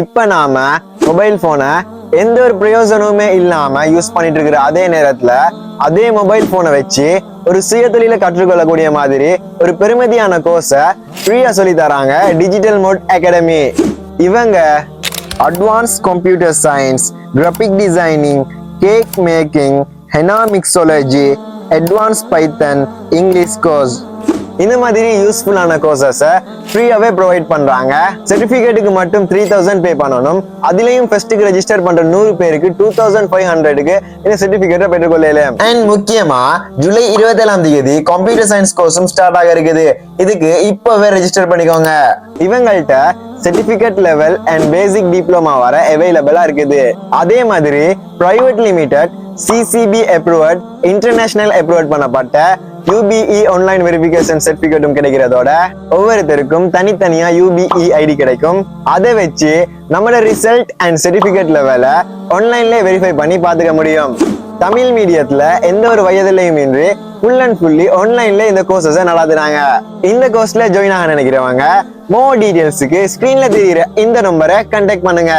இப்ப நாம மொபைல் போனை எந்த ஒரு பிரயோஜனமுமே இல்லாம யூஸ் பண்ணிட்டு இருக்கிற அதே நேரத்துல அதே மொபைல் போனை வச்சு ஒரு சுய தொழில கற்றுக்கொள்ளக்கூடிய மாதிரி ஒரு பெருமதியான கோர்ஸை ஃப்ரீயா சொல்லி தராங்க டிஜிட்டல் மோட் அகாடமி. இவங்க advance computer science, graphic designing, cake making, henna mixology, advance Python, English course இந்த மாதிரி யூஸ்ஃபுல்லான கோர்சஸை ஃப்ரீயாவே ப்ரொவைட் பண்றாங்க. சர்டிபிகேட்டுக்கு மட்டும் 3000 பே பண்ணணும். அதுலயும் ஃபர்ஸ்ட்டுக்கு ரெஜிஸ்டர் பண்ற 100 பேருக்கு 2500க்கு இந்த சர்டிபிகேட்டை பெற்றுக்கொள்ளலாம். அண்ட் முக்கியமா ஜூலை 27ஆம் தேதி கம்ப்யூட்டர் சயின்ஸ் கோர்ஸும் ஸ்டார்ட் ஆக இருக்குது. இதுக்கு இப்பவே ரெஜிஸ்டர் பண்ணிக்கோங்க. இவங்கள்ட்ட certificate level and basic diploma வர அவைலபிளா இருக்குது. அதே மாதிரி private limited, CCB approved, international approve பண்ணப்பட்ட UBE ஆன்லைன் வெரிஃபிகேஷன் சர்டிபிகேட்டும் கிடைக்கிறதோட ஒவ்வொருத்தருக்கும் தனித்தனியா UBE ஐடி கிடைக்கும். அதை வச்சு நம்மளோட ரிசல்ட் அண்ட் சர்டிபிகேட் லெவலை ஆன்லைன்ல வெரிஃபை பண்ணி பாத்துக்க முடியும். தமிழ் மீடியத்துல எந்த ஒரு வயதிலையும் இன்றி ஃபுல் அண்ட் ஃபுல்லி ஆன்லைன்ல இந்த கோர்சஸ் நடத்துறாங்க. இந்த கோர்ஸ்ல ஜாயின் ஆக நினைக்கிறவங்க மோர் டீடைல்ஸுக்கு ஸ்கிரீன்ல தெரியுற இந்த நம்பரை கான்டாக்ட் பண்ணுங்க.